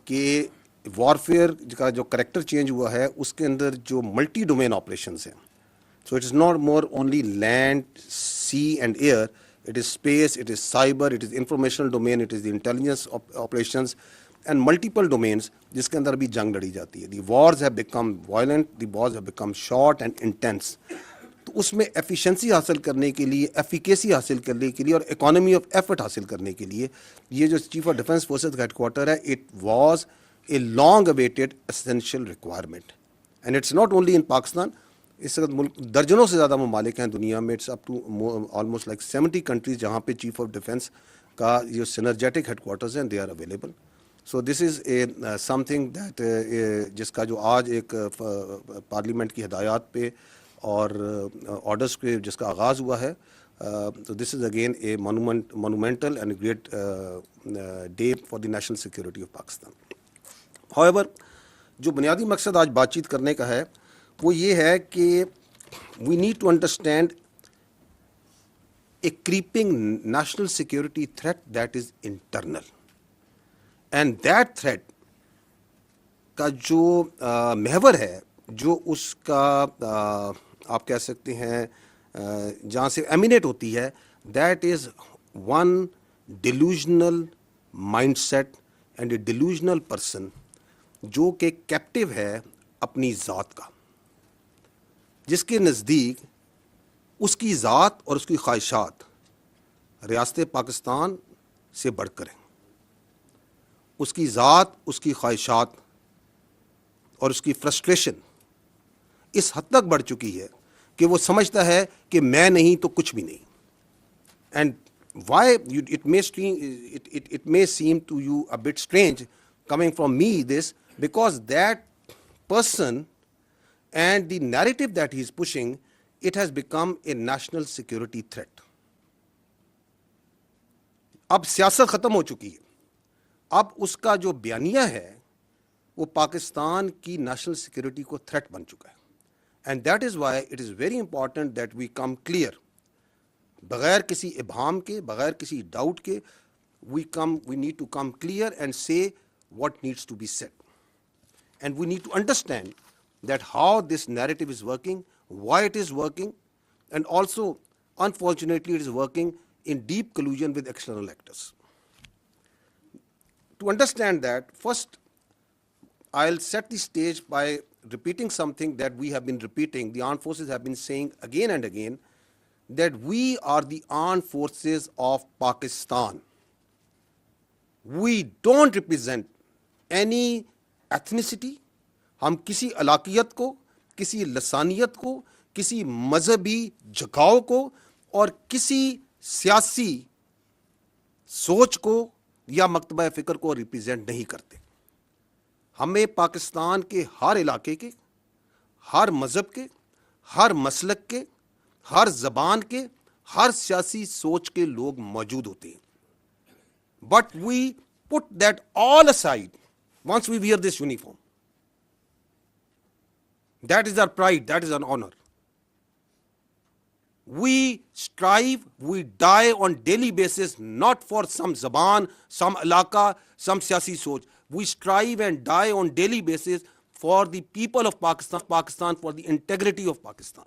کہ وارفیئر کا جو کریکٹر چینج ہوا ہے اس کے اندر جو ملٹی ڈومین آپریشنز ہیں. So it is not more only land, sea and air. It is space, it is cyber, it is informational domain, it is the intelligence operations and multiple domains جس کے اندر بھی جنگ لڑی جاتی ہے. The wars have become violent, the wars have become short and intense. تو اس میں efficiency حاصل کرنے کے لیے, ایفیکیسی حاصل کرنے کے لیے اور اکانومی آف ایفرٹ حاصل کرنے کے لیے یہ جو چیف آف ڈیفنس فورسز کا ہیڈ کوارٹر ہے, it was a long awaited essential requirement. And it's not only in Pakistan. اس وقت ملک درجنوں سے زیادہ ممالک ہیں دنیا میں, it's up to almost like 70 countries جہاں پہ چیف آف ڈیفنس کا جو سینرجیٹک ہیڈ کوارٹرز ہیں they are available. So this is a something that جس کا جو آج ایک پارلیمنٹ کی ہدایات پہ اور آرڈرس پہ جس کا آغاز ہوا ہے, تو this is again a monumental and great day for the national security of Pakistan. However, جو بنیادی مقصد آج بات چیت کرنے کا ہے وہ یہ ہے کہ we need to understand a creeping national security threat that is internal, and that threat کا جو محور ہے, جو اس کا آپ کہہ سکتے ہیں جہاں سے ایمینیٹ ہوتی ہے, that is one delusional mindset and a delusional person جو کہ کیپٹیو ہے اپنی ذات کا, جس کے نزدیک اس کی ذات اور اس کی خواہشات ریاست پاکستان سے بڑھ کر ہیں. اس کی ذات, اس کی خواہشات اور اس کی فرسٹریشن اس حد تک بڑھ چکی ہے کہ وہ سمجھتا ہے کہ میں نہیں تو کچھ بھی نہیں. And why it may seem to you a bit strange coming from me this, because that person and the narrative that he is pushing, it has become a national security threat. اب سیاست ختم ہو چکی ہے, اب اس کا جو بیانیہ ہے وہ پاکستان کی نیشنل سیکورٹی کو تھریٹ بن چکا ہے. And that is why it is very important that we come clear, بغیر کسی ابہام کے, بغیر کسی ڈاؤٹ کے, we need to come clear and say what needs to be said. And we need to understand that how this narrative is working, why it is working, and also, unfortunately, it is working in deep collusion with external actors. To understand that, first, I'll set the stage by repeating something that we have been repeating, the armed forces have been saying again and again, that we are the armed forces of Pakistan. We don't represent any ethnicity. ہم کسی علاقیت کو, کسی لسانیت کو, کسی مذہبی جھکاؤ کو اور کسی سیاسی سوچ کو یا مکتبہ فکر کو ریپرزینٹ نہیں کرتے. ہمیں پاکستان کے ہر علاقے کے, ہر مذہب کے, ہر مسلک کے, ہر زبان کے, ہر سیاسی سوچ کے لوگ موجود ہوتے ہیں. But we put that all aside once we wear this uniform. That is our pride, that is our honor. We strive, we die on daily basis, not for some zaban, some alaka, some siyasi soch. We strive and die on daily basis for the people of Pakistan, for the integrity of Pakistan.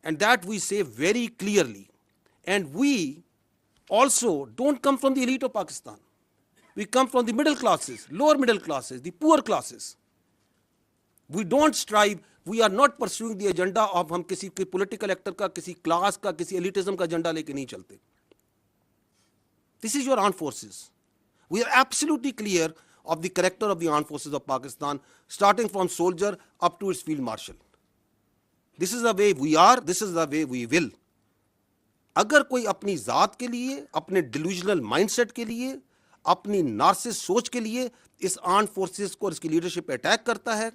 And that we say very clearly. And we also don't come from the elite of Pakistan. We come from the middle classes, lower middle classes, the poor classes. We don't strive, we are not pursuing the agenda of ہم کسی political actor کا, کسی class کا, کسی elitism کا agenda لے کے نہیں چلتے. This is your armed forces. We are absolutely clear of the character of the armed forces of Pakistan, starting from soldier up to its field marshal. This is the way we are, this is the way we will. اگر کوئی اپنی ذات کے لیے, اپنے delusional mind set کے لیے, اپنی نارسس سوچ کے لیے اس آرمڈ فورسز کو اور اس کی لیڈرشپ پہ اٹیک کرتا ہے,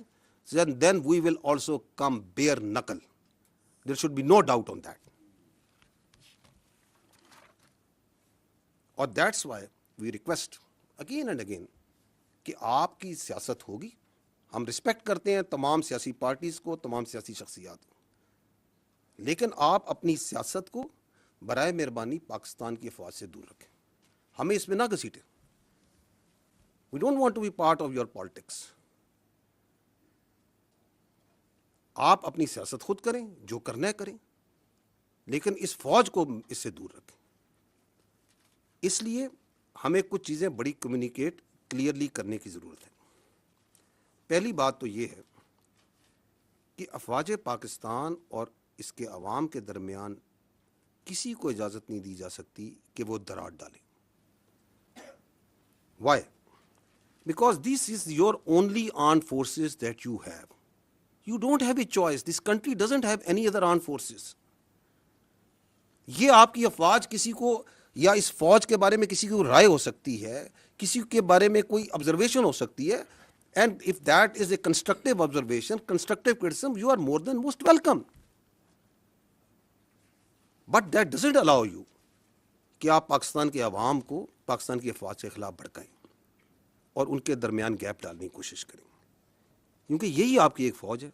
then we will also come bare knuckle. There should be no doubt on that. اور that's why we request again and again کہ آپ کی سیاست ہوگی. ہم رسپیکٹ کرتے ہیں تمام سیاسی پارٹیز کو, تمام سیاسی شخصیات کو, لیکن آپ اپنی سیاست کو برائے مہربانی پاکستان کی افواج سے دور رکھیں. ہمیں اس میں نہ گھسیٹیں. We don't want to be part of your politics. آپ اپنی سیاست خود کریں، جو کرنا ہے کریں، لیکن اس فوج کو اس سے دور رکھیں. اس لیے ہمیں کچھ چیزیں بڑی کمیونیکیٹ کلیئرلی کرنے کی ضرورت ہے. پہلی بات تو یہ ہے کہ افواج پاکستان اور اس کے عوام کے درمیان کسی کو اجازت نہیں دی جا سکتی کہ وہ درار ڈالے. Why? Because this is your only armed forces that you have. You don't have a choice. This country doesn't have any other armed forces. یہ آپ کی افواج کسی کو یا اس فوج کے بارے میں کسی کو رائے ہو سکتی ہے، کسی کے بارے میں کوئی آبزرویشن ہو سکتی ہے، and if that is a constructive observation, constructive criticism, you are more than most welcome. But that doesn't allow you کہ آپ پاکستان کے عوام کو پاکستان کی افواج کے خلاف بھڑکائیں اور ان کے درمیان گیپ ڈالنے کی کوشش کریں. کیونکہ یہی آپ کی ایک فوج ہے،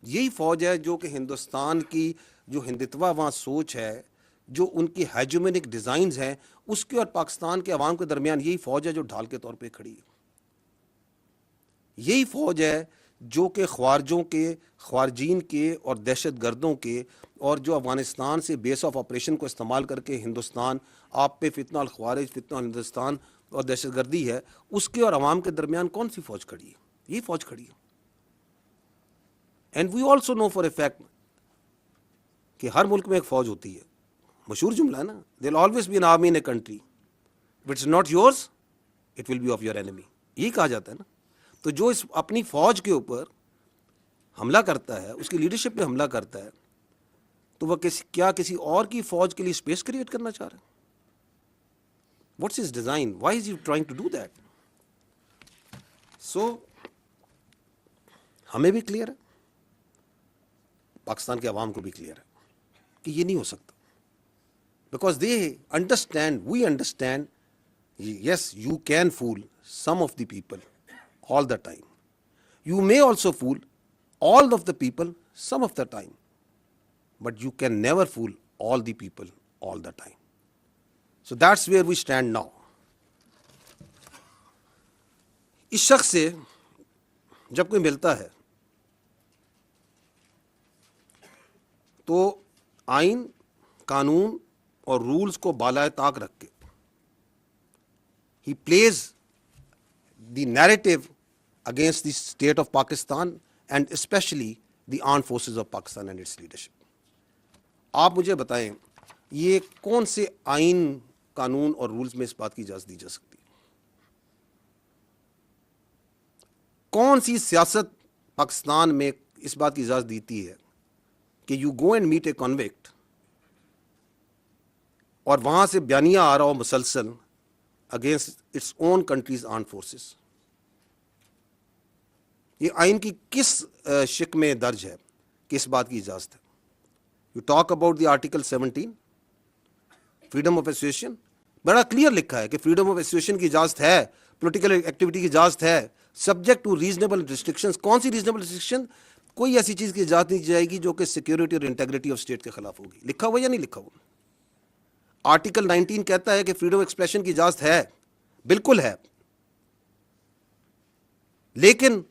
یہی فوج ہے جو کہ ہندوستان کی جو ہندتوا وہاں سوچ ہے، جو ان کی ہیجومینک ڈیزائنز ہیں، اس کے اور پاکستان کے عوام کے درمیان یہی فوج ہے جو ڈھال کے طور پہ کھڑی ہے. یہی فوج ہے جو کہ خوارجوں کے، خوارجین کے اور دہشت گردوں کے، اور جو افغانستان سے بیس آف آپریشن کو استعمال کر کے ہندوستان آپ پہ فتنہ الخوارج، فتنہ ہندوستان اور دہشت گردی ہے، اس کے اور عوام کے درمیان کون سی فوج کھڑی ہے؟ یہی فوج کھڑی ہے. And we also know for a fact کہ ہر ملک میں ایک فوج ہوتی ہے. مشہور جملہ ہے نا، there will always be an army in a country, if it's not yours it will be of your enemy. یہی کہا جاتا ہے نا. تو جو اس اپنی فوج کے اوپر حملہ کرتا ہے، اس کی لیڈرشپ پہ حملہ کرتا ہے، تو وہ کیا کسی اور کی فوج کے لیے اسپیس کریٹ کرنا چاہ رہا ہے؟ What's his design? Why is you trying to do that? So ہمیں بھی کلیئر ہے، پاکستان کے عوام کو بھی کلیئر ہے کہ یہ نہیں ہو سکتا. Because they understand, we understand, yes you can fool some of the people all the time. You may also fool all of the people some of the time, but you can never fool all the people all the time. So that's where we stand now. اس شخص سے جب کوئی ملتا ہے تو آئین، قانون اور رولز کو بالائے طاق رکھ کے he plays the narrative against the state of Pakistan and especially the armed forces of Pakistan and its leadership. آپ مجھے بتائیں یہ کون سے آئین، قانون اور رولز میں اس بات کی اجازت دی جا سکتی ہے؟ کون سی سیاست پاکستان میں اس بات کی اجازت دیتی ہے کہ you go and meet a convict اور وہاں سے بیانیہ آ رہا ہو مسلسل against its own country's armed forces? یہ آئین کی کس شق میں درج ہے کہ اس بات کی اجازت ہے؟ You talk about the article 17 freedom of association, بڑا کلیئر لکھا ہے کہ فریڈم آف ایسوسیشن کی اجازت ہے، پولیٹیکل ایکٹیویٹی کی اجازت ہے، سبجیکٹ ٹو ریزنیبل ریسٹرکشنز. کون سی ریزنیبل ریسٹرکشن؟ کوئی ایسی چیز کی اجازت نہیں دی جائے گی جو کہ سیکورٹی اور انٹیگریٹی آف اسٹیٹ کے خلاف ہوگی. لکھا ہوا یا نہیں لکھا ہوا؟ آرٹیکل 19 کہتا ہے کہ فریڈم ایکسپریشن کی اجازت ہے، بالکل ہے، لیکن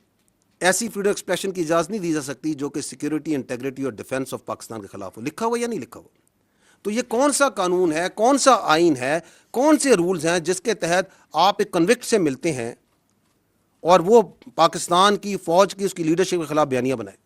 ایسی فریڈم ایکسپریشن کی اجازت نہیں دی جا سکتی جو کہ سیکورٹی، انٹیگریٹی اور ڈیفنس آف پاکستان کے خلاف ہو. لکھا ہوا یا نہیں لکھا ہوا؟ تو یہ کون سا قانون ہے، کون سا آئین ہے، کون سے رولز ہیں جس کے تحت آپ ایک کنوکٹ سے ملتے ہیں اور وہ پاکستان کی فوج کی، اس کی لیڈرشپ کے خلاف بیانیہ بنائے؟